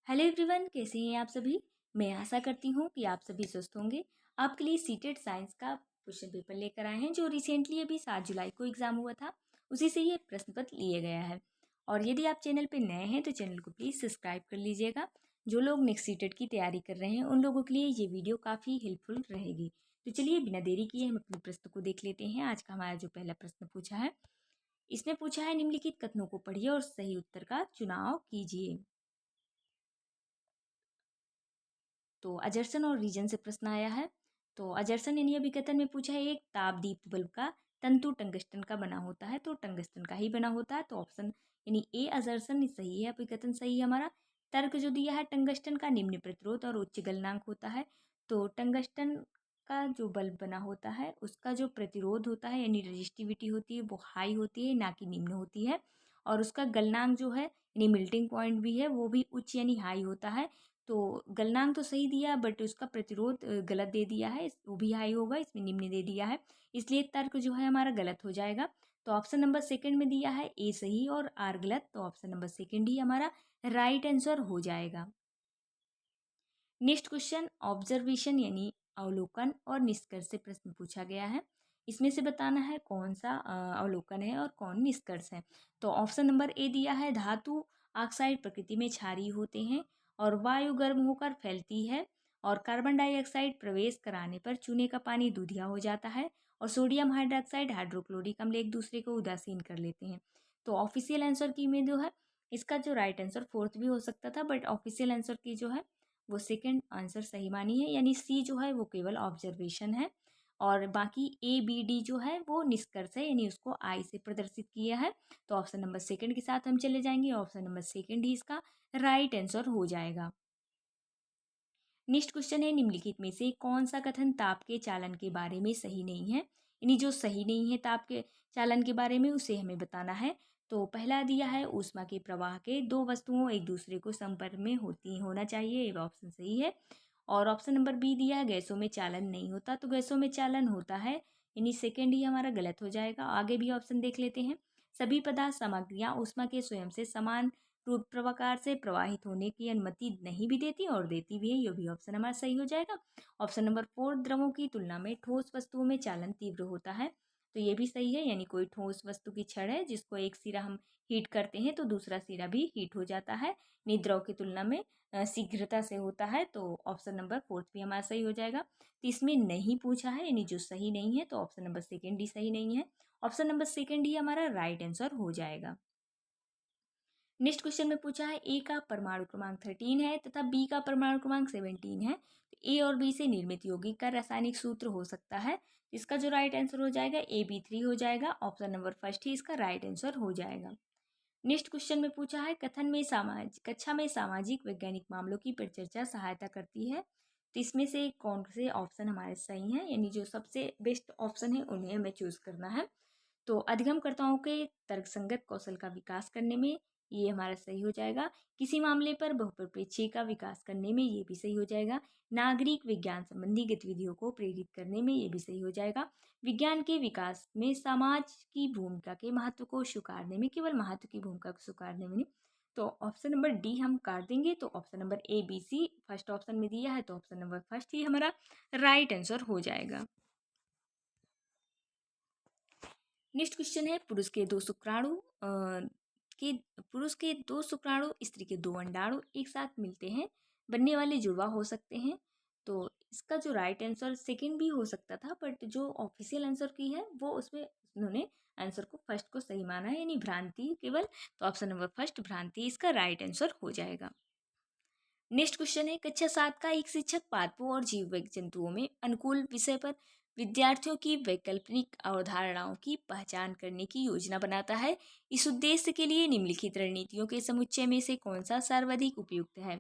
Hello everyone, कैसे हैं आप सभी। मैं आशा करती हूँ कि आप सभी स्वस्थ होंगे। आपके लिए सीटेट साइंस का क्वेश्चन पेपर लेकर आए हैं जो रिसेंटली अभी 7 जुलाई को एग्जाम हुआ था। उसी से ये प्रश्न पत्र लिया गया है। और यदि आप चैनल पर नए हैं तो चैनल को प्लीज़ सब्सक्राइब कर लीजिएगा। जो लोग नेक्स्ट सीटेट की तैयारी कर रहे हैं उन लोगों के लिए ये वीडियो काफ़ी हेल्पफुल रहेगी। तो चलिए बिना देरी किए हम अपने प्रश्न को देख लेते हैं। आज का हमारा जो पहला प्रश्न पूछा है, इसमें पूछा है निम्नलिखित कथनों को पढ़िए और सही उत्तर का चुनाव कीजिए। तो अजरसन और रीजन से प्रश्न आया है। तो अजरसन यानी अभिकथन में पूछा है, एक ताप दीप्त बल्ब का तंतु टंगस्टन का बना होता है, तो टंगस्टन का ही बना होता है। तो ऑप्शन यानी ए अजरसन सही है, अभिकथन सही है हमारा। तर्क जो दिया है, टंगस्टन का निम्न प्रतिरोध और उच्च गलनांक होता है। तो टंगस्टन का जो बल्ब बना होता है उसका जो प्रतिरोध होता है यानी रजिस्टिविटी होती है वो हाई होती है, ना कि निम्न होती है। और उसका गलनांक जो है यानी मेल्टिंग पॉइंट भी है वो भी उच्च यानी हाई होता है। तो गलनांक तो सही दिया बट उसका प्रतिरोध गलत दे दिया है, वो भी हाई होगा, इसमें निम्न दे दिया है। इसलिए तर्क जो है हमारा गलत हो जाएगा। तो ऑप्शन नंबर सेकंड में दिया है ए सही और आर गलत, तो ऑप्शन नंबर सेकंड ही हमारा राइट आंसर हो जाएगा। नेक्स्ट क्वेश्चन ऑब्जर्वेशन यानी अवलोकन और निष्कर्ष से प्रश्न पूछा गया है। इसमें से बताना है कौन सा अवलोकन है और कौन निष्कर्ष है। तो ऑप्शन नंबर ए दिया है, धातु ऑक्साइड प्रकृति में क्षारीय होते हैं और वायु गर्म होकर फैलती है और कार्बन डाइऑक्साइड प्रवेश कराने पर चूने का पानी दूधिया हो जाता है और सोडियम हाइड्रोक्साइड हाइड्रोक्लोरिक अम्ल एक दूसरे को उदासीन कर लेते हैं। तो ऑफिशियल आंसर की में जो है इसका जो राइट आंसर फोर्थ भी हो सकता था, बट ऑफिशियल आंसर की जो है वो सेकंड आंसर सही मानी है, यानी सी जो है वो केवल ऑब्जर्वेशन है और बाकी ए बी डी जो है वो निष्कर्ष है, यानी उसको आई से प्रदर्शित किया है। तो ऑप्शन नंबर सेकंड के साथ हम चले जाएंगे, ऑप्शन नंबर सेकंड ही इसका राइट आंसर हो जाएगा। नेक्स्ट क्वेश्चन है, निम्नलिखित में से कौन सा कथन ताप के चालन के बारे में सही नहीं है, यानी जो सही नहीं है ताप के चालन के बारे में उसे हमें बताना है। तो पहला दिया है, ऊष्मा के प्रवाह के दो वस्तुओं एक दूसरे को संपर्क में होना चाहिए, ये ऑप्शन सही है। और ऑप्शन नंबर बी दिया है, गैसों में चालन नहीं होता, तो गैसों में चालन होता है, यानी सेकेंड ही हमारा गलत हो जाएगा। आगे भी ऑप्शन देख लेते हैं। सभी पदार्थ सामग्रियां ऊष्मा के स्वयं से समान रूप प्रकार से प्रवाहित होने की अनुमति नहीं भी देती और देती भी है, ये भी ऑप्शन हमारा सही हो जाएगा। ऑप्शन नंबर फोर, द्रवों की तुलना में ठोस वस्तुओं में चालन तीव्र होता है, तो ये भी सही है, यानी कोई ठोस वस्तु की छड़ है जिसको एक सिरा हम हीट करते हैं तो दूसरा सिरा भी हीट हो जाता है, यानी द्रव की तुलना में शीघ्रता से होता है। तो ऑप्शन नंबर फोर्थ भी हमारा सही हो जाएगा। तो इसमें नहीं पूछा है, यानी जो सही नहीं है, तो ऑप्शन नंबर सेकेंड ही सही नहीं है, ऑप्शन नंबर सेकेंड ही हमारा राइट आंसर हो जाएगा। नेक्स्ट क्वेश्चन में पूछा है, ए का परमाणु क्रमांक 13 है तथा बी का परमाणु क्रमांक 17 है, तो ए और बी से निर्मित यौगिक का रासायनिक सूत्र हो सकता है। इसका जो राइट आंसर हो जाएगा AB3 हो जाएगा, ऑप्शन नंबर फर्स्ट ही इसका राइट आंसर हो जाएगा। नेक्स्ट क्वेश्चन में पूछा है, कक्षा में सामाजिक वैज्ञानिक मामलों की परिचर्चा सहायता करती है, तो इसमें से कौन से ऑप्शन हमारे सही हैं, यानी जो सबसे बेस्ट ऑप्शन है उन्हें हमें चूज करना है। तो अधिगमकर्ताओं के तर्कसंगत कौशल का विकास करने में ये हमारा सही हो जाएगा। किसी मामले पर बहुपरिप्रेक्ष्य का विकास करने में ये भी सही हो जाएगा। नागरिक विज्ञान संबंधी गतिविधियों को प्रेरित करने में ये भी सही हो जाएगा। विज्ञान के विकास में समाज की भूमिका के महत्व को स्वीकारने में, केवल महत्व की भूमिका को स्वीकारने में नहीं। तो ऑप्शन नंबर डी हम काट देंगे, तो option number ABC first option में दिया है, तो ऑप्शन नंबर फर्स्ट ही हमारा राइट आंसर हो जाएगा। नेक्स्ट क्वेश्चन है, के पुरुष के दो शुक्राणु स्त्री के दो अंडाणु एक साथ मिलते हैं बनने वाले जुड़वा हो सकते हैं। तो इसका जो राइट आंसर सेकंड भी हो सकता था, बट जो ऑफिशियल आंसर की है वो उसमें उन्होंने आंसर को फर्स्ट को सही माना है, यानी भ्रांति केवल। तो ऑप्शन नंबर फर्स्ट भ्रांति इसका राइट आंसर हो जाएगा। नेक्स्ट क्वेश्चन है, कक्षा 7 का एक शिक्षक पादपों और जीव जंतुओं में अनुकूल विषय पर विद्यार्थियों की वैकल्पिक अवधारणाओं की पहचान करने की योजना बनाता है। इस उद्देश्य के लिए निम्नलिखित रणनीतियों के समुच्चय में से कौन सा सर्वाधिक उपयुक्त है।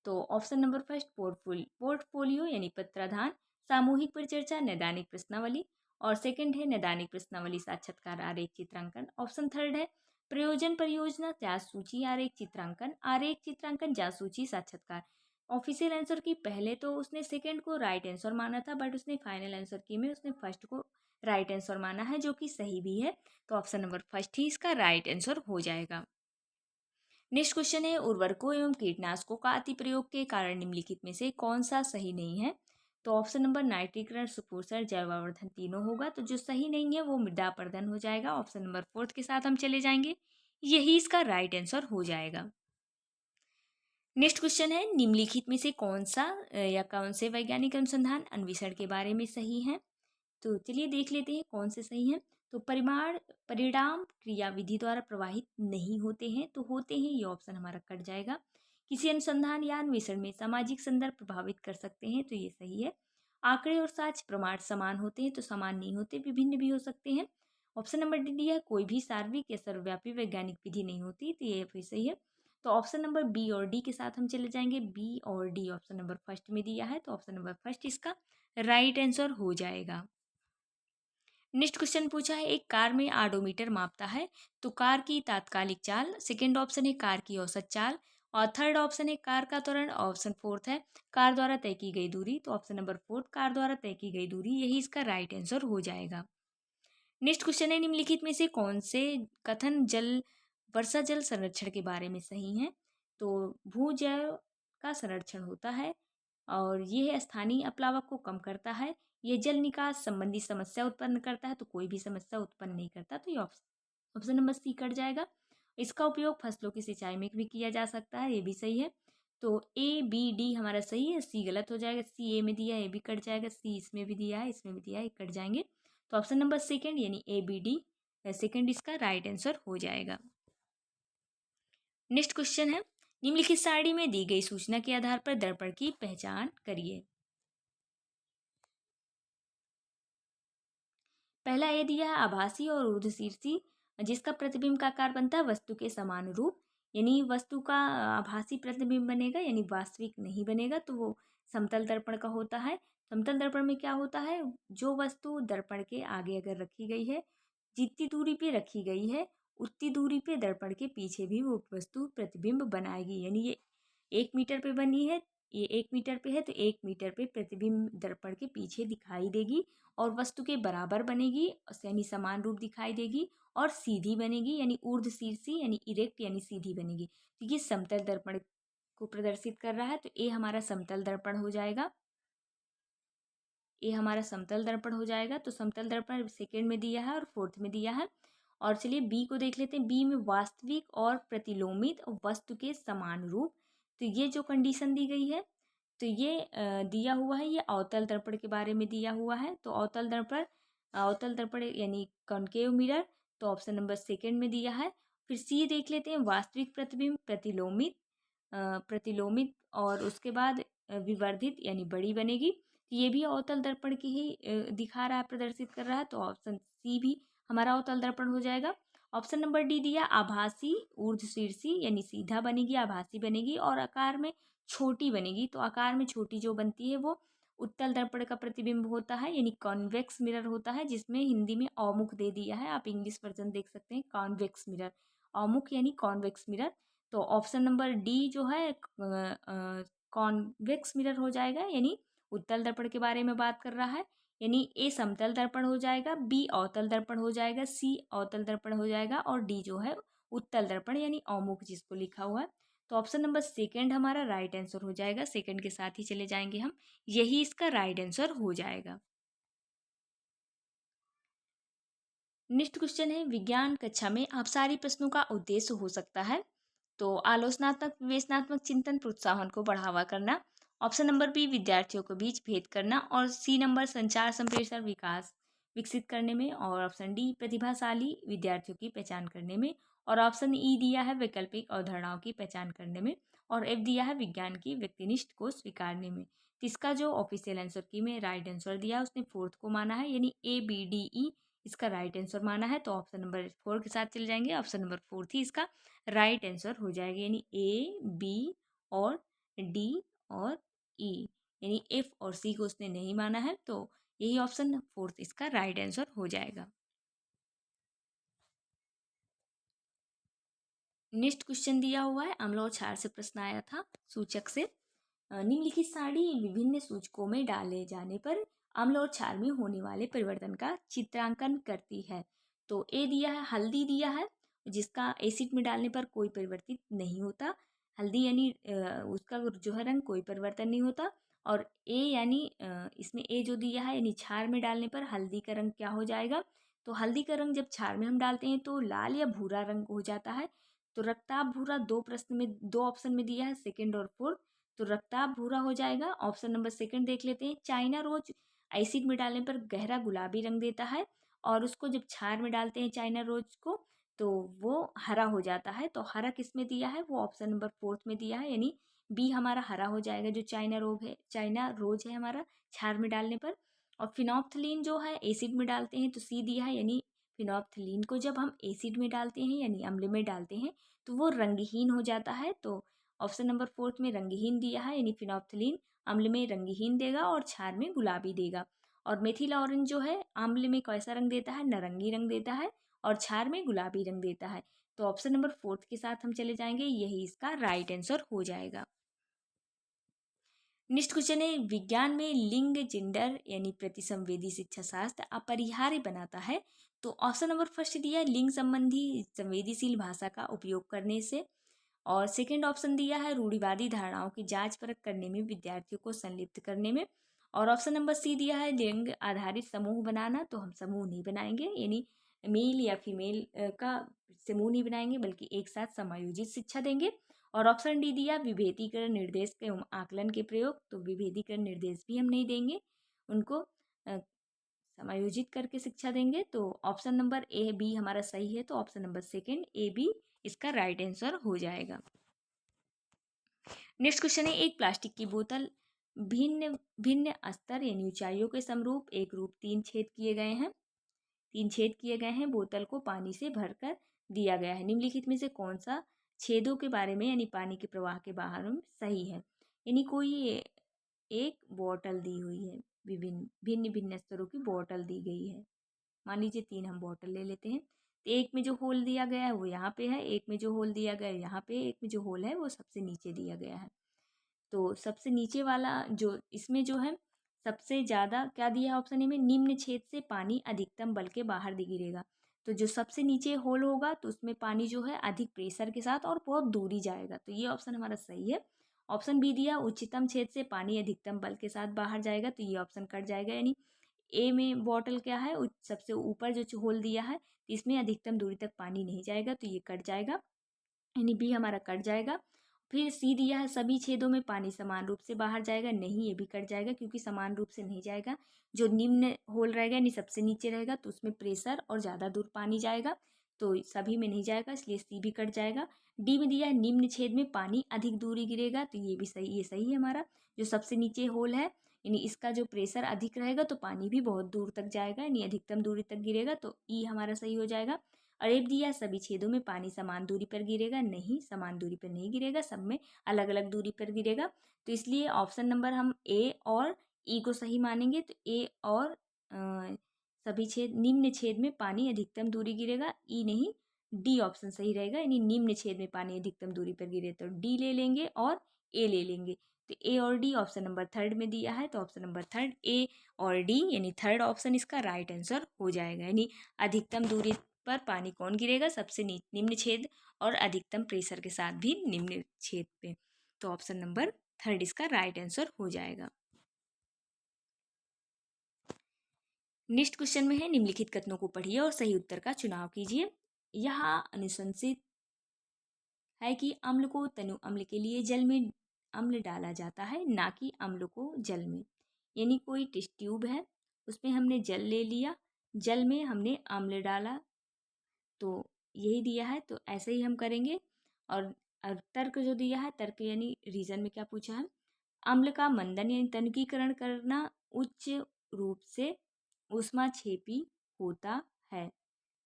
तो ऑप्शन नंबर फर्स्ट पोर्टफोलियो यानी पत्राधान, सामूहिक परिचर्चा, नैदानिक प्रश्नावली, और सेकंड है नैदानिक प्रश्नावली साक्षात्कार आरेख चित्रांकन। ऑप्शन थर्ड है प्रयोजन परियोजना जांच सूची आरेख चित्रांकन, आरेख चित्रांकन जांच सूची साक्षात्कार। ऑफिशियल आंसर की पहले तो उसने सेकंड को राइट आंसर माना था, बट उसने फाइनल आंसर की में उसने फर्स्ट को राइट आंसर माना है, जो कि सही भी है। तो ऑप्शन नंबर फर्स्ट ही इसका राइट आंसर हो जाएगा। नेक्स्ट क्वेश्चन है उर्वरकों एवं कीटनाशकों का अति प्रयोग के कारण निम्नलिखित में से कौन सा सही नहीं है। तो ऑप्शन नंबर नाइट्रीकरण, सुपोषण, जैवावर्धन तीनों होगा। तो जो सही नहीं है वो मृदा अपर्दन हो जाएगा। ऑप्शन नंबर फोर्थ के साथ हम चले जाएंगे, यही इसका राइट आंसर हो जाएगा। नेक्स्ट क्वेश्चन है निम्नलिखित में से कौन सा या कौन से वैज्ञानिक अनुसंधान अन्वेषण के बारे में सही है। तो चलिए देख लेते हैं कौन से सही हैं। तो परिमाण परिणाम क्रियाविधि द्वारा प्रवाहित नहीं होते हैं, तो होते हैं ये ऑप्शन हमारा कट जाएगा। किसी अनुसंधान या अन्वेषण में सामाजिक संदर्भ प्रभावित कर सकते हैं, तो ये सही है। आंकड़े और साक्ष्य प्रमाण समान होते हैं, तो समान नहीं होते, विभिन्न भी हो सकते हैं। ऑप्शन नंबर डी है कोई भी सार्वत्रिक या सर्वव्यापी वैज्ञानिक विधि नहीं होती, तो ये भी सही है। तो ऑप्शन नंबर बी और डी के साथ हम चले जाएंगे। बी और डी ऑप्शन नंबर फर्स्ट में दिया है, तो ऑप्शन नंबर फर्स्ट इसका राइट आंसर हो जाएगा। नेक्स्ट क्वेश्चन पूछा है एक कार में आडोमीटर मापता है, तो कार की तात्कालिक चाल, सेकंड ऑप्शन है कार की औसत चाल, और थर्ड ऑप्शन है कार का त्वरण, ऑप्शन फोर्थ है कार द्वारा तय की गई दूरी। तो ऑप्शन नंबर फोर्थ कार द्वारा तय की गई दूरी, यही इसका राइट आंसर हो जाएगा। नेक्स्ट क्वेश्चन है निम्नलिखित में से कौन से कथन जल वर्षा जल संरक्षण के बारे में सही है। तो भूजल का संरक्षण होता है और यह स्थानीय अपलावक को कम करता है। ये जल निकास संबंधी समस्या उत्पन्न करता है, तो कोई भी समस्या उत्पन्न नहीं करता, तो ये ऑप्शन नंबर सी कट जाएगा। इसका उपयोग फसलों की सिंचाई में भी किया जा सकता है, ये भी सही है। तो ए बी डी हमारा सही है, सी गलत हो जाएगा। सी ए में दिया है, ए भी कट जाएगा। सी इसमें भी दिया है, इसमें भी दिया है, कट जाएंगे। तो ऑप्शन नंबर सेकेंड यानी ए बी डी सेकेंड इसका राइट आंसर हो जाएगा। नेक्स्ट क्वेश्चन है निम्नलिखित सारणी में दी गई सूचना के आधार पर दर्पण की पहचान करिए। पहला ये दिया है आभासी और ऊर्ध्वशीर्षी, जिसका प्रतिबिंब का आकार बनता है वस्तु के समानुरूप, यानी वस्तु का आभासी प्रतिबिंब बनेगा, यानी वास्तविक नहीं बनेगा, तो वो समतल दर्पण का होता है। समतल दर्पण में क्या होता है, जो वस्तु दर्पण के आगे अगर रखी गई है, जितनी दूरी पे रखी गई है उतनी दूरी पे दर्पण के पीछे भी वो वस्तु प्रतिबिंब बनाएगी। यानी ये 1 मीटर पे बनी है, ये 1 मीटर पे है, तो 1 मीटर पे प्रतिबिंब दर्पण के पीछे दिखाई देगी और वस्तु के बराबर बनेगी, यानी समान रूप दिखाई देगी, और सीधी बनेगी, यानी ऊर्ध्वशीर्षी यानी इरेक्ट यानी सीधी बनेगी। तो ये समतल दर्पण को प्रदर्शित कर रहा है, तो ए हमारा समतल दर्पण हो जाएगा। ये हमारा समतल दर्पण हो जाएगा। तो समतल दर्पण सेकेंड में दिया है और फोर्थ में दिया है। और चलिए बी को देख लेते हैं। बी में वास्तविक और प्रतिलोमित वस्तु के समान रूप, तो ये जो कंडीशन दी गई है, तो ये दिया हुआ है, ये अवतल दर्पण के बारे में दिया हुआ है। तो अवतल दर्पण यानी कॉनकेव मिरर, तो ऑप्शन नंबर सेकेंड में दिया है। फिर सी देख लेते हैं, वास्तविक प्रतिबिंब, प्रतिलोमित और उसके बाद विवर्धित यानी बड़ी बनेगी। ये भी अवतल दर्पण की ही दिखा रहा है, प्रदर्शित कर रहा है, तो ऑप्शन सी भी हमारा अवतल दर्पण हो जाएगा। ऑप्शन नंबर डी दिया आभासी ऊर्ध्वशीर्षी, यानी सीधा बनेगी, आभासी बनेगी और आकार में छोटी बनेगी। तो आकार में छोटी जो बनती है वो उत्तल दर्पण का प्रतिबिंब होता है, यानी कॉन्वेक्स मिरर होता है, जिसमें हिंदी में अवमुख दे दिया है। आप इंग्लिश वर्जन देख सकते हैं, कॉन्वेक्स मिरर, अवमुख यानी कॉन्वेक्स मिरर। तो ऑप्शन नंबर डी जो है कॉन्वेक्स मिरर हो जाएगा, यानी उत्तल दर्पण के बारे में बात कर रहा है। यानी ए समतल दर्पण हो जाएगा, बी अवतल दर्पण हो जाएगा, सी अवतल दर्पण हो जाएगा, और डी जो है उत्तल दर्पण यानी अवमुख जिसको लिखा हुआ है। तो ऑप्शन नंबर सेकेंड हमारा राइट आंसर हो जाएगा। सेकेंड के साथ ही चले जाएंगे हम, यही इसका राइट आंसर हो जाएगा। नेक्स्ट क्वेश्चन है विज्ञान कक्षा में अपसारी प्रश्नों का उद्देश्य हो सकता है। तो आलोचनात्मक विवेचनात्मक चिंतन प्रोत्साहन को बढ़ावा करना, ऑप्शन नंबर बी विद्यार्थियों के बीच भेद करना, और सी नंबर संचार संप्रेषण विकास विकसित करने में, और ऑप्शन डी प्रतिभाशाली विद्यार्थियों की पहचान करने में, और ऑप्शन ई दिया है वैकल्पिक अवधारणाओं की पहचान करने में, और एफ दिया है विज्ञान की व्यक्तिनिष्ठ को स्वीकारने में। तो इसका जो ऑफिशियल आंसर की में राइट आंसर दिया उसने फोर्थ को माना है, यानी ए बी डी ई इसका राइट आंसर माना है। तो ऑप्शन नंबर फोर के साथ चले जाएंगे, ऑप्शन नंबर फोर्थ ही इसका राइट आंसर हो जाएगा, यानी ए बी और डी और ई, यानी एफ और सी को उसने नहीं माना है, तो यही ऑप्शन फोर्थ इसका राइट आंसर हो जाएगा। नेक्स्ट क्वेश्चन दिया हुआ है अम्ल और क्षार से प्रश्न आया था सूचक से। निम्नलिखित सारणी विभिन्न सूचकों में डाले जाने पर अम्ल और क्षार में होने वाले परिवर्तन का चित्रांकन करती है। तो ए दिया है हल्दी दिया है, जिसका एसिड में डालने पर कोई परिवर्तित नहीं होता। हल्दी यानी उसका जो है रंग कोई परिवर्तन नहीं होता। और ए यानी इसमें ए जो दिया है यानी क्षार में डालने पर हल्दी का रंग क्या हो जाएगा? तो हल्दी का रंग जब क्षार में हम डालते हैं तो लाल या भूरा रंग हो जाता है। तो रक्ताभ भूरा दो ऑप्शन में दिया है, सेकंड और फोर्थ। तो रक्ताभ भूरा हो जाएगा। ऑप्शन नंबर सेकंड देख लेते हैं। चाइना रोज एसिड में डालने पर गहरा गुलाबी रंग देता है, और उसको जब क्षार में डालते हैं चाइना रोज को तो वो हरा हो जाता है। तो हरा किस में दिया है? वो ऑप्शन नंबर फोर्थ में दिया है, यानी बी हमारा हरा हो जाएगा। जो चाइना रोज है हमारा क्षार में डालने पर। और फिनोप्थलीन जो है एसिड में डालते हैं तो सी दिया है, यानी फिनोप्थलीन को जब हम एसिड में डालते हैं यानी अम्ल में डालते हैं तो वो रंगहीन हो जाता है। तो ऑप्शन नंबर फोर्थ में रंगहीन दिया है, यानी फिनोप्थलीन अम्ल में रंगहीन देगा और क्षार में गुलाबी देगा। और मेथिल ऑरेंज जो है अम्ल में कैसा रंग देता है? नारंगी रंग देता है, और क्षार में गुलाबी रंग देता है। तो ऑप्शन नंबर फोर्थ के साथ हम चले जाएंगे, यही इसका राइट आंसर हो जाएगा। नेक्स्ट क्वेश्चन है, विज्ञान में लिंग जेंडर यानी प्रतिसंवेदी शिक्षा शास्त्र अपरिहार्य बनाता है। तो ऑप्शन नंबर फर्स्ट दिया है लिंग संबंधी संवेदीशील भाषा का उपयोग करने से। और सेकंड ऑप्शन दिया है रूढ़िवादी धारणाओं की जांच परख करने में, विद्यार्थियों को संलिप्त करने में। और ऑप्शन नंबर सी दिया है लिंग आधारित समूह बनाना। तो हम समूह नहीं बनाएंगे, यानी मेल या फीमेल का समूह नहीं बनाएंगे, बल्कि एक साथ समायोजित शिक्षा देंगे। और ऑप्शन डी दिया विभेदीकरण निर्देश एवं आकलन के प्रयोग। तो विभेदीकरण निर्देश भी हम नहीं देंगे, उनको समायोजित करके शिक्षा देंगे। तो ऑप्शन नंबर ए बी हमारा सही है। तो option number second a b इसका राइट आंसर हो जाएगा। नेक्स्ट क्वेश्चन है, एक प्लास्टिक की बोतल भिन्न भिन्न स्तर यानी ऊंचाइयों के समरूप एक रूप तीन छेद किए गए हैं बोतल को पानी से भरकर दिया गया है। निम्नलिखित में से कौन सा छेदों के बारे में यानी पानी के प्रवाह के बारे में सही है? यानी कोई एक बोतल दी हुई है, विभिन्न भिन्न भिन्न स्तरों की बोतल दी गई है। मान लीजिए तीन हम बोतल ले लेते हैं। तो एक में जो होल दिया गया है वो यहाँ पे है, एक में जो होल दिया गया है यहाँ पे, एक में जो होल है वो सबसे नीचे दिया गया है। तो सबसे नीचे वाला जो इसमें जो है सबसे ज़्यादा क्या दिया है ऑप्शन ए में, निम्न छेद से पानी अधिकतम बल के बाहर गिरेगा। तो जो सबसे नीचे होल होगा तो उसमें पानी जो है अधिक प्रेशर के साथ और बहुत दूरी जाएगा। तो ये ऑप्शन हमारा सही है। ऑप्शन बी दिया उच्चतम छेद से पानी अधिकतम बल के साथ बाहर जाएगा। तो ये ऑप्शन कट जाएगा, यानी ए में बॉटल क्या है सबसे ऊपर जो होल दिया है इसमें अधिकतम दूरी तक पानी नहीं जाएगा, तो ये कट जाएगा, यानी बी हमारा कट जाएगा। फिर सी दिया है सभी छेदों में पानी समान रूप से बाहर जाएगा, नहीं ये भी कट जाएगा क्योंकि समान रूप से नहीं जाएगा। जो निम्न होल रहेगा यानी सबसे नीचे रहेगा तो उसमें प्रेशर और ज़्यादा दूर पानी जाएगा, तो सभी में नहीं जाएगा, इसलिए सी भी कट जाएगा। डी में दिया है निम्न छेद में पानी अधिक दूरी गिरेगा, तो ये भी सही, ये सही है हमारा। जो सबसे नीचे होल है यानी इसका जो प्रेशर अधिक रहेगा तो पानी भी बहुत दूर तक जाएगा, यानी अधिकतम दूरी तक गिरेगा, तो ई हमारा सही हो जाएगा। और एफ दिया सभी छेदों में पानी समान दूरी पर गिरेगा, नहीं समान दूरी पर नहीं गिरेगा, सब में अलग अलग दूरी पर गिरेगा। तो इसलिए ऑप्शन नंबर हम ए और ई को सही मानेंगे। तो ए और सभी छेद निम्न छेद में पानी अधिकतम दूरी गिरेगा, ई नहीं, डी ऑप्शन सही रहेगा, यानी निम्न छेद में पानी अधिकतम दूरी पर गिरे तो डी ले लेंगे और ए ले लेंगे। तो ए और डी ऑप्शन नंबर थर्ड में दिया है, तो ऑप्शन नंबर थर्ड ए और डी यानी थर्ड ऑप्शन इसका राइट आंसर हो जाएगा। यानी अधिकतम दूरी पर पानी कौन गिरेगा? सबसे निम्न छेद और अधिकतम प्रेशर के साथ भी निम्न छेद पे। तो ऑप्शन नंबर थर्ड इसका राइट आंसर हो जाएगा। नेक्स्ट क्वेश्चन में है निम्नलिखित कथनों को पढ़िए और सही उत्तर का चुनाव कीजिए। यहाँ अनुशंसित है कि अम्ल को तनु अम्ल के लिए जल में अम्ल डाला जाता है, ना कि अम्ल को जल में। यानी कोई टेस्ट ट्यूब है उसमें हमने जल ले लिया, जल में हमने अम्ल डाला, तो यही दिया है तो ऐसे ही हम करेंगे। और तर्क जो दिया है, तर्क यानी रीजन में क्या पूछा है, अम्ल का मंदन यानी तनकीकरण करना उच्च रूप से ऊष्माक्षेपी होता है।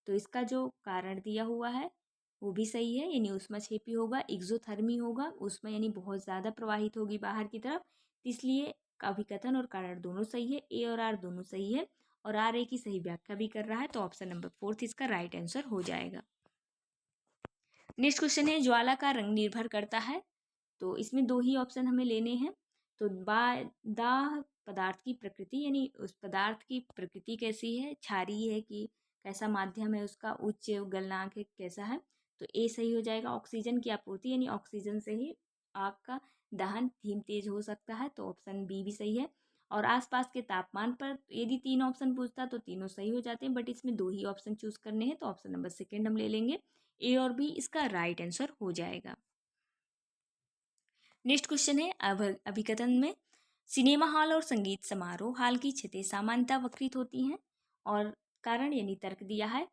तो इसका जो कारण दिया हुआ है वो भी सही है, यानी ऊष्माक्षेपी होगा, एक्सोथर्मी होगा, ऊष्मा यानी बहुत ज़्यादा प्रवाहित होगी बाहर की तरफ, इसलिए अभिकथन और कारण दोनों सही है, ए और आर दोनों सही है, और आर ए की सही व्याख्या भी कर रहा है, तो ऑप्शन नंबर फोर्थ इसका राइट आंसर हो जाएगा। नेक्स्ट क्वेश्चन है ज्वाला का रंग निर्भर करता है। तो इसमें दो ही ऑप्शन हमें लेने हैं। तो दाह पदार्थ की प्रकृति यानी उस पदार्थ की प्रकृति कैसी है, क्षारीय है कि कैसा माध्यम है उसका, उच्च गलनांक है कैसा है, तो ए सही हो जाएगा। ऑक्सीजन की आपूर्ति यानी ऑक्सीजन से ही आग का दहन धीम तेज हो सकता है, तो ऑप्शन बी भी सही है। और आसपास के तापमान पर यदि 3 ऑप्शन पूछता तो तीनों सही हो जाते हैं, बट इसमें 2 ही ऑप्शन चूज करने हैं, तो ऑप्शन नंबर सेकेंड हम ले लेंगे। ए और बी इसका राइट आंसर हो जाएगा। नेक्स्ट क्वेश्चन है अभिकथन में सिनेमा हॉल और संगीत समारोह हाल की छतें सामान्यतः वक्रित होती हैं, और कारण यानी तर्क दिया है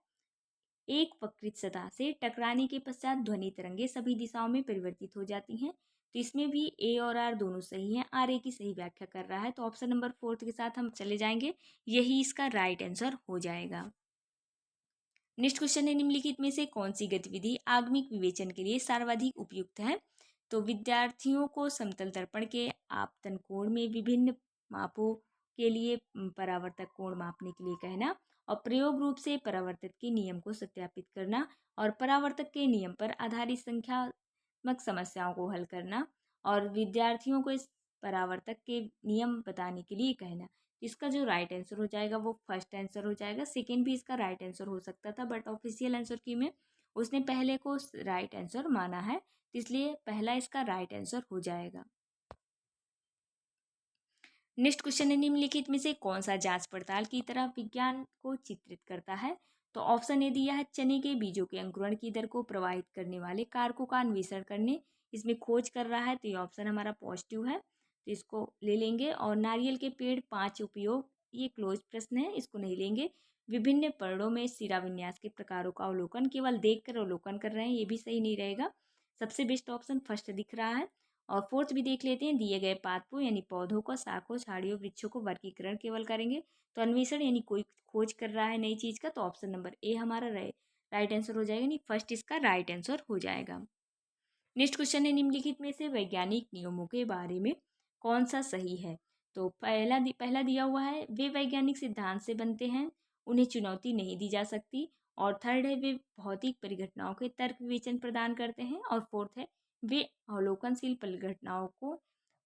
एक वक्रित सतह से टकराने के पश्चात ध्वनि तरंगे सभी दिशाओं में परिवर्तित हो जाती हैं। तो इसमें भी ए और आर दोनों सही हैं, आर ए की सही व्याख्या कर रहा है, तो ऑप्शन नंबर फोर्थ के साथ हम चले जाएंगे, यही इसका राइट आंसर हो जाएगा। नेक्स्ट क्वेश्चन है निम्नलिखित में से कौन सी गतिविधि आगमिक विवेचन के लिए सर्वाधिक उपयुक्त है, तो विद्यार्थियों को समतल दर्पण के आपतन कोण में विभिन्न मापों के लिए परावर्तक कोण मापने के लिए कहना, और प्रयोग रूप से परावर्तक के नियम को सत्यापित करना, और परावर्तक के नियम पर आधारित संख्यात्मक समस्याओं को हल करना, और विद्यार्थियों को इस परावर्तक के नियम बताने के लिए कहना। इसका जो राइट आंसर हो जाएगा वो फर्स्ट आंसर हो जाएगा। सेकेंड भी इसका राइट आंसर हो सकता था, बट ऑफिशियल आंसर की में उसने पहले को राइट आंसर माना है, इसलिए पहला इसका राइट आंसर हो जाएगा। नेक्स्ट क्वेश्चन है निम्नलिखित में से कौन सा जांच पड़ताल की तरह विज्ञान को चित्रित करता है, तो ऑप्शन ए दिया है चने के बीजों के अंकुरण की दर को प्रभावित करने वाले कारकों का अन्वेषण करने, इसमें खोज कर रहा है, तो ये ऑप्शन हमारा पॉजिटिव है, तो इसको ले लेंगे। और नारियल के पेड़ 5 उपयोग, ये क्लोज प्रश्न है, इसको नहीं लेंगे। विभिन्न पर्णों में सिरा विन्यास के प्रकारों का अवलोकन, केवल देखकर अवलोकन कर रहे हैं, ये भी सही नहीं रहेगा। सबसे बेस्ट ऑप्शन फर्स्ट दिख रहा है। और फोर्थ भी देख लेते हैं, दिए गए पादपों यानी पौधों को, शाखों, झाड़ियों, वृक्षों को वर्गीकरण केवल करेंगे, तो अन्वेषण यानी कोई खोज कर रहा है नई चीज का, तो ऑप्शन नंबर ए हमारा राइट आंसर हो जाएगा, यानी फर्स्ट इसका राइट आंसर हो जाएगा। नेक्स्ट क्वेश्चन है निम्नलिखित में से वैज्ञानिक नियमों के बारे में कौन सा सही है, तो पहला दिया हुआ है वे वैज्ञानिक सिद्धांत से बनते हैं, उन्हें चुनौती नहीं दी जा सकती, और थर्ड है वे भौतिक परिघटनाओं के तर्क विवेचन प्रदान करते हैं, और फोर्थ है वे अवलोकनशील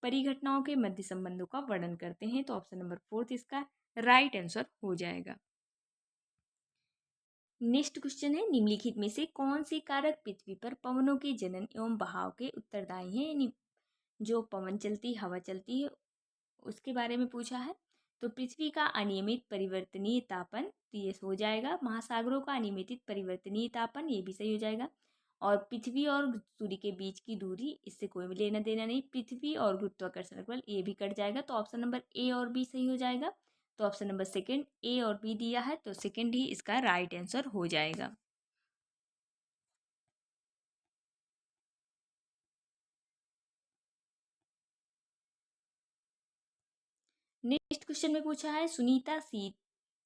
परिघटनाओं के मध्य संबंधों का वर्णन करते हैं, तो ऑप्शन नंबर फोर्थ इसका राइट आंसर हो जाएगा। नेक्स्ट क्वेश्चन है निम्नलिखित में से कौन से कारक पृथ्वी पर पवनों के जनन एवं बहाव के उत्तरदायी हैं, यानी जो पवन चलती हवा चलती है उसके बारे में पूछा है। तो पृथ्वी का अनियमित परिवर्तनीय तापन, तो ये हो जाएगा। महासागरों का अनियमित परिवर्तनीय तापन, ये भी सही हो जाएगा। और पृथ्वी और सूर्य के बीच की दूरी, इससे कोई भी लेना देना नहीं। पृथ्वी और गुरुत्वाकर्षण बल, ये भी कट जाएगा, तो ऑप्शन नंबर ए और बी सही हो जाएगा। तो ऑप्शन नंबर सेकेंड ए और बी दिया है, तो सेकेंड ही इसका राइट आंसर हो जाएगा। नेक्स्ट क्वेश्चन में पूछा है सुनीता शीत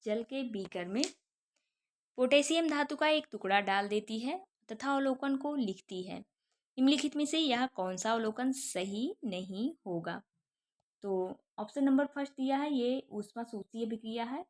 जल के बीकर में पोटेशियम धातु का एक टुकड़ा डाल देती है तथा अवलोकन को लिखती है, निम्नलिखित में से यह कौन सा अवलोकन सही नहीं होगा, तो ऑप्शन नंबर फर्स्ट दिया है ये ऊष्मा शोषी अभिक्रिया है,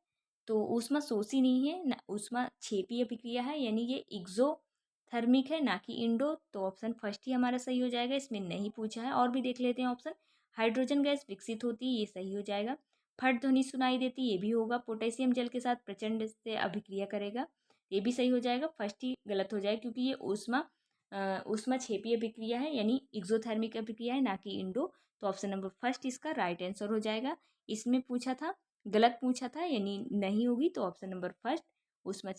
तो ऊष्मा शोषी नहीं है ना, ऊष्मा क्षेपी अभिक्रिया है, यानी ये एक्सोथर्मिक है ना कि इंडो, तो ऑप्शन फर्स्ट ही हमारा सही हो जाएगा, इसमें नहीं पूछा है। और भी देख लेते हैं ऑप्शन, हाइड्रोजन गैस विकसित होती है, ये सही हो जाएगा। फट ध्वनि सुनाई देती, ये भी होगा। पोटेशियम जल के साथ प्रचंड से अभिक्रिया करेगा, ये भी सही हो जाएगा। फर्स्ट ही गलत हो जाएगा क्योंकि ये ऊष्मा क्षेपीय अभिक्रिया है, यानी एक्सोथर्मिक अभिक्रिया है ना कि इंडो, तो ऑप्शन नंबर फर्स्ट इसका राइट आंसर हो जाएगा। इसमें पूछा था, गलत पूछा था, यानी नहीं होगी, तो ऑप्शन नंबर फर्स्ट ऊष्मा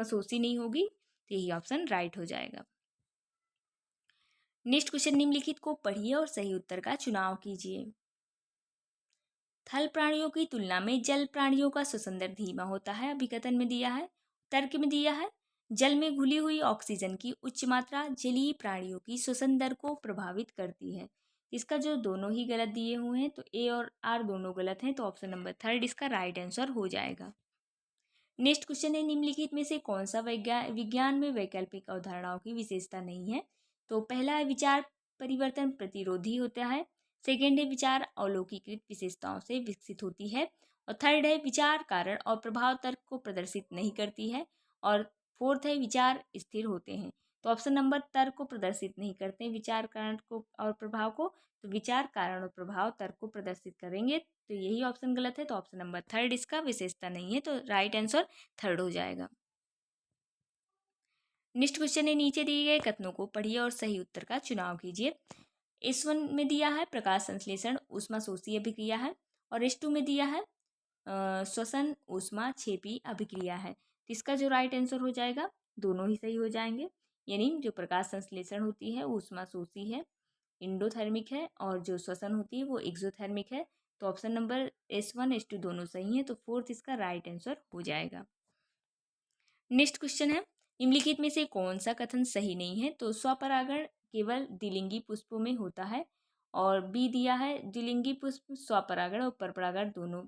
शोषी नहीं होगी, तो यही ऑप्शन राइट हो जाएगा। नेक्स्ट क्वेश्चन निम्नलिखित को पढ़िए और सही उत्तर का चुनाव कीजिए। थल प्राणियों की तुलना में जल प्राणियों का श्वसन दर धीमा होता है, अभिकथन में दिया है। तर्क में दिया है जल में घुली हुई ऑक्सीजन की उच्च मात्रा जलीय प्राणियों की श्वसन दर को प्रभावित करती है। इसका जो दोनों ही गलत दिए हुए हैं, तो ए और आर दोनों गलत हैं, तो ऑप्शन नंबर थर्ड इसका राइट आंसर हो जाएगा। नेक्स्ट क्वेश्चन है निम्नलिखित में से कौन सा विज्ञान में वैकल्पिक अवधारणाओं की विशेषता नहीं है, तो पहला है विचार परिवर्तन प्रतिरोधी होता है, सेकेंड है विचार अवलोकीकृत विशेषताओं से विकसित होती है, और थर्ड है विचार कारण और प्रभाव तर्क को प्रदर्शित नहीं करती है, और फोर्थ है विचार स्थिर होते हैं। तो ऑप्शन नंबर तर्क को प्रदर्शित नहीं करते हैं, विचार कारण को और प्रभाव को। तो विचार कारण और प्रभाव तर्क को प्रदर्शित करेंगे, तो यही ऑप्शन गलत है। तो ऑप्शन नंबर थर्ड इसका विशेषता नहीं है, तो राइट आंसर थर्ड हो जाएगा। नेक्स्ट क्वेश्चन है, नीचे दिए गए कथनों को पढ़िए और सही उत्तर का चुनाव कीजिए। S1 में दिया है प्रकाश संश्लेषण ऊष्मा शोषी अभिक्रिया है, और S2 में दिया है श्वसन ऊष्मा क्षेपी अभिक्रिया है। तो इसका जो राइट आंसर हो जाएगा, दोनों ही सही हो जाएंगे। यानी जो प्रकाश संश्लेषण होती है ऊष्मा शोषी है, इंडोथर्मिक है, और जो श्वसन होती है वो एक्सोथर्मिक है। तो ऑप्शन नंबर S1 S2 दोनों सही है, तो फोर्थ इसका राइट आंसर हो जाएगा। नेक्स्ट क्वेश्चन है, निम्नलिखित में से कौन सा कथन सही नहीं है। तो स्वपरागण केवल द्विलिंगी पुष्पों में होता है, और बी दिया है द्विलिंगी पुष्प स्वपरागण और परपरागण दोनों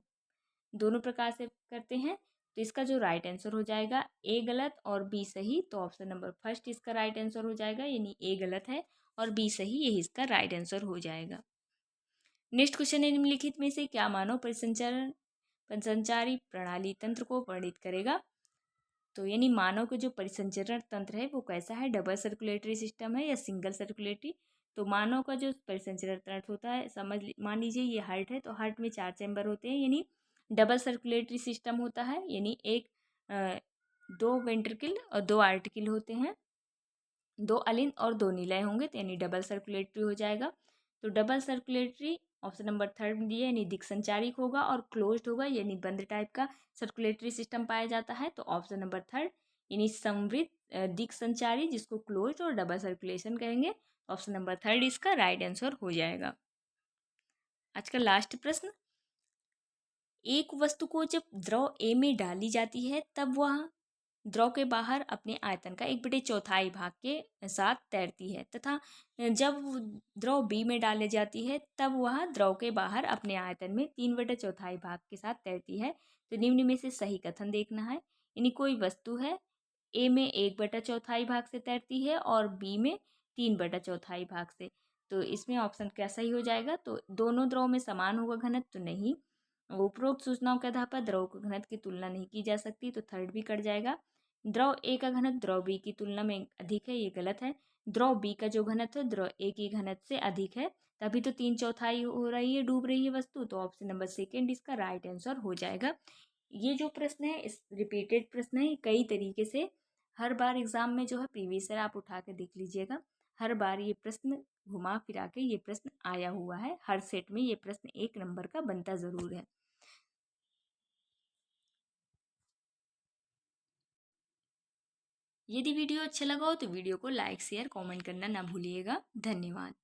दोनों प्रकार से करते हैं। तो इसका जो राइट आंसर हो जाएगा, ए गलत और बी सही। तो ऑप्शन नंबर फर्स्ट इसका राइट आंसर हो जाएगा, यानी ए गलत है और बी सही, यही इसका राइट आंसर हो जाएगा। नेक्स्ट क्वेश्चन है, निम्नलिखित में से क्या मानव परिसंचारी प्रणाली तंत्र को वर्णित करेगा। तो यानी मानव का जो परिसंचरण तंत्र है वो कैसा है, डबल सर्कुलेटरी सिस्टम है या सिंगल सर्कुलेटरी। तो मानव का जो परिसंचरण तंत्र होता है, मान लीजिए ये हार्ट है, तो हार्ट में 4 चैम्बर होते हैं, यानी डबल सर्कुलेटरी सिस्टम होता है। यानी एक 2 वेंट्रिकल और 2 आर्टिकल होते हैं, 2 अलिंद और 2 निलय होंगे, तो यानी डबल सर्कुलेटरी हो जाएगा। तो double circulatory option number third में दिया, यानी दिक्संचारिक होगा और क्लोज्ड होगा, यानी बंद टाइप का सर्कुलेटरी सिस्टम पाया जाता है। तो ऑप्शन नंबर थर्ड यानी समृद्ध दिक्संचारी, जिसको क्लोज्ड और डबल सर्कुलेशन कहेंगे। ऑप्शन नंबर थर्ड इसका राइट आंसर हो जाएगा। आज का लास्ट प्रश्न, एक वस्तु को जब द्रव ए में डाली जाती है तब वह द्रव के बाहर अपने आयतन का 1/4 भाग के साथ तैरती है, तथा जब द्रव बी में डाले जाती है तब वह द्रव के बाहर अपने आयतन में 3/4 भाग के साथ तैरती है। तो निम्न में से सही कथन देखना है। यानी कोई वस्तु है, ए में 1/4 भाग से तैरती है और बी में 3/4 भाग से। तो इसमें ऑप्शन क्या सही हो जाएगा, तो दोनों द्रव में समान होगा घनत्व, तो नहीं। उपरोक्त सूचनाओं के आधार पर द्रव के घनत्व की तुलना नहीं की जा सकती, तो थर्ड भी कट जाएगा। द्रव ए का घनत्व द्रव बी की तुलना में अधिक है, ये गलत है। द्रव बी का जो घनत्व है द्रव ए की घनत्व से अधिक है, तभी तो 3/4 हो रही है, डूब रही है वस्तु। तो ऑप्शन नंबर सेकेंड इसका राइट आंसर हो जाएगा। ये जो प्रश्न है इस रिपीटेड प्रश्न है, कई तरीके से हर बार एग्जाम में जो है प्रीवियस ईयर आप उठा के देख लीजिएगा, हर बार ये प्रश्न घुमा फिरा के ये प्रश्न आया हुआ है, हर सेट में ये प्रश्न 1 नंबर का बनता ज़रूर है। यदि वीडियो अच्छा लगा हो तो वीडियो को लाइक शेयर कमेंट करना ना भूलिएगा। धन्यवाद।